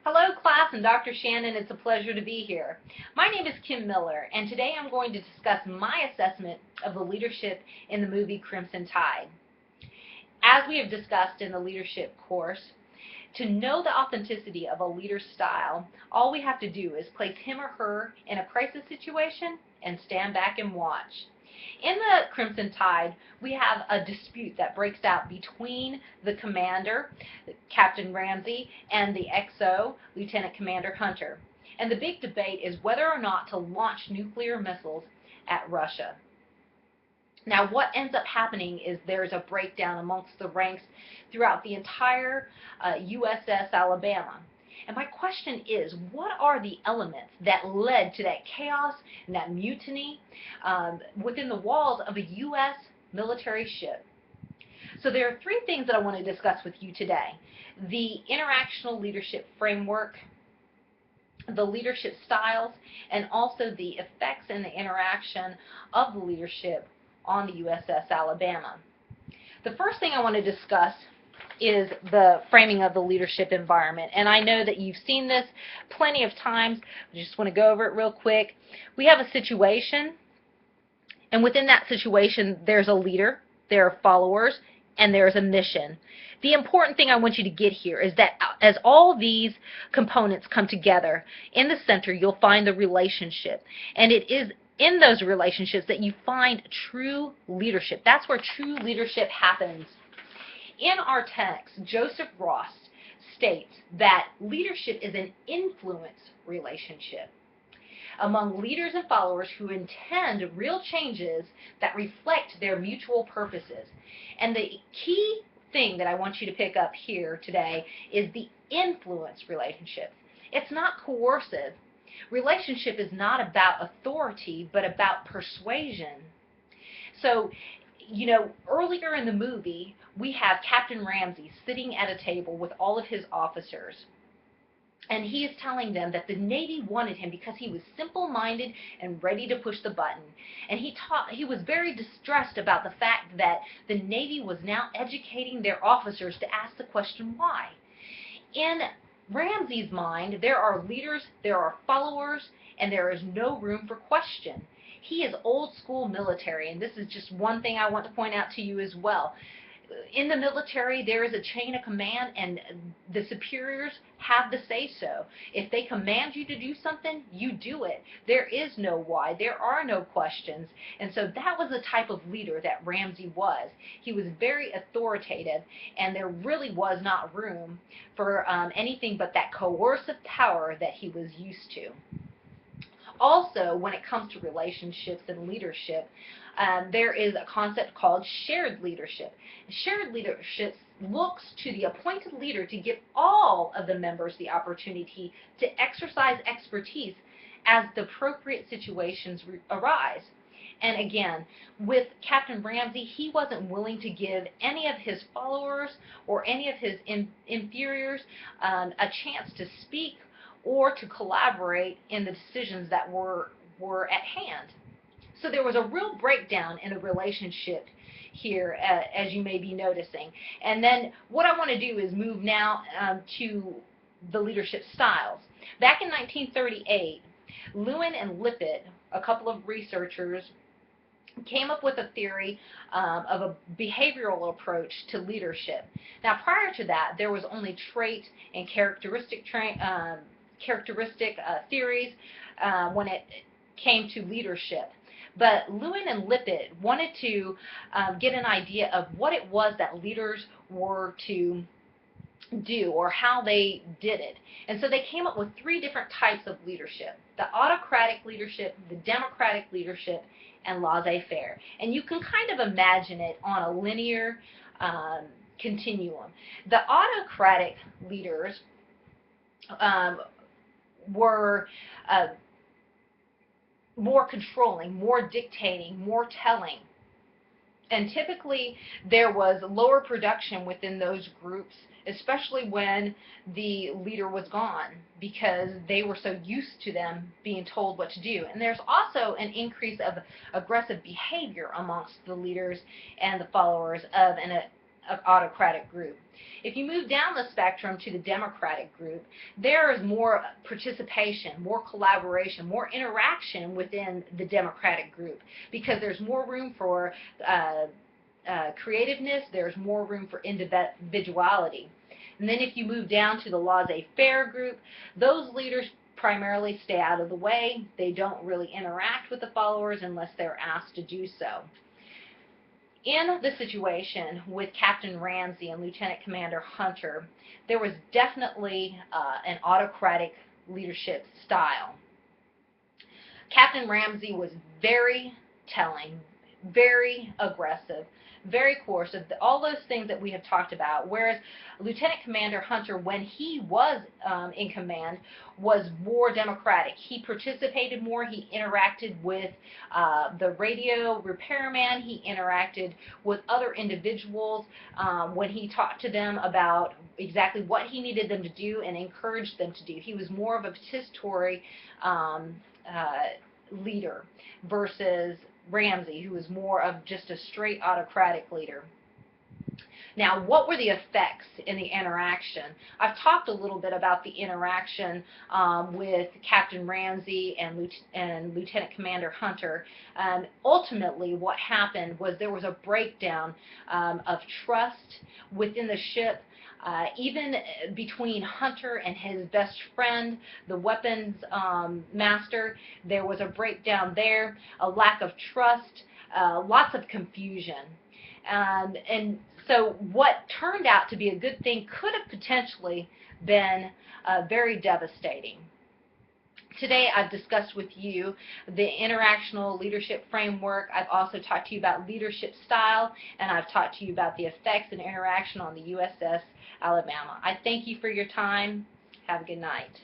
Hello class and Dr. Shannon, it's a pleasure to be here. My name is Kim Miller and today I'm going to discuss my assessment of the leadership in the movie Crimson Tide. As we have discussed in the leadership course, to know the authenticity of a leader's style, all we have to do is place him or her in a crisis situation and stand back and watch. In the Crimson Tide, we have a dispute that breaks out between the commander, Captain Ramsey, and the XO, Lieutenant Commander Hunter. And the big debate is whether or not to launch nuclear missiles at Russia. Now, what ends up happening is there's a breakdown amongst the ranks throughout the entire USS Alabama. And my question is, what are the elements that led to that chaos and that mutiny within the walls of a U.S. military ship? So there are three things that I want to discuss with you today. The interactional leadership framework, the leadership styles, and also the effects and the interaction of the leadership on the USS Alabama. The first thing I want to discuss is the framing of the leadership environment. And I know that you've seen this plenty of times. I just want to go over it real quick. We have a situation, and within that situation there's a leader, there are followers, and there's a mission. The important thing I want you to get here is that as all these components come together, in the center you'll find the relationship. And it is in those relationships that you find true leadership. That's where true leadership happens. In our text, Joseph Ross states that leadership is an influence relationship among leaders and followers who intend real changes that reflect their mutual purposes. And the key thing that I want you to pick up here today is the influence relationship. It's not coercive. Relationship is not about authority, but about persuasion. So, you know, earlier in the movie, we have Captain Ramsey sitting at a table with all of his officers. And he is telling them that the Navy wanted him because he was simple-minded and ready to push the button. And he was very distressed about the fact that the Navy was now educating their officers to ask the question why. In Ramsey's mind, there are leaders, there are followers, and there is no room for question. He is old school military, and this is just one thing I want to point out to you as well. In the military, there is a chain of command, and the superiors have the say-so. If they command you to do something, you do it. There is no why. There are no questions. And so that was the type of leader that Ramsey was. He was very authoritative, and there really was not room for anything but that coercive power that he was used to. Also, when it comes to relationships and leadership, there is a concept called shared leadership. Shared leadership looks to the appointed leader to give all of the members the opportunity to exercise expertise as the appropriate situations arise. And again, with Captain Ramsey, he wasn't willing to give any of his followers or any of his inferiors a chance to speak or to collaborate in the decisions that were at hand. So there was a real breakdown in the relationship here, as you may be noticing. And then what I want to do is move now to the leadership styles. Back in 1938, Lewin and Lippitt, a couple of researchers, came up with a theory of a behavioral approach to leadership. Now, prior to that, there was only trait and characteristic theories when it came to leadership. But Lewin and Lippitt wanted to get an idea of what it was that leaders were to do or how they did it. And so they came up with three different types of leadership: the autocratic leadership, the democratic leadership, and laissez-faire. And you can kind of imagine it on a linear continuum. The autocratic leaders were more controlling, more dictating, more telling. And typically there was lower production within those groups, especially when the leader was gone, because they were so used to them being told what to do. And there's also an increase of aggressive behavior amongst the leaders and the followers of an autocratic group. If you move down the spectrum to the democratic group, there is more participation, more collaboration, more interaction within the democratic group because there's more room for creativeness, there's more room for individuality. And then if you move down to the laissez-faire group, those leaders primarily stay out of the way. They don't really interact with the followers unless they're asked to do so. In the situation with Captain Ramsey and Lieutenant Commander Hunter, there was definitely an autocratic leadership style. Captain Ramsey was very telling, very aggressive, very coercive, all those things that we have talked about, whereas Lieutenant Commander Hunter, when he was in command, was more democratic. He participated more, he interacted with the radio repairman, he interacted with other individuals when he talked to them about exactly what he needed them to do and encouraged them to do. He was more of a participatory leader versus Ramsey, who was more of just a straight autocratic leader. Now, what were the effects in the interaction? I've talked a little bit about the interaction with Captain Ramsey and Lieutenant Commander Hunter. Ultimately, what happened was there was a breakdown of trust within the ship. Even between Hunter and his best friend, the weapons master, there was a breakdown there, a lack of trust, lots of confusion. And so what turned out to be a good thing could have potentially been very devastating. Today I've discussed with you the interactional leadership framework. I've also talked to you about leadership style, and I've talked to you about the effects and interaction on the USS Alabama. I thank you for your time. Have a good night.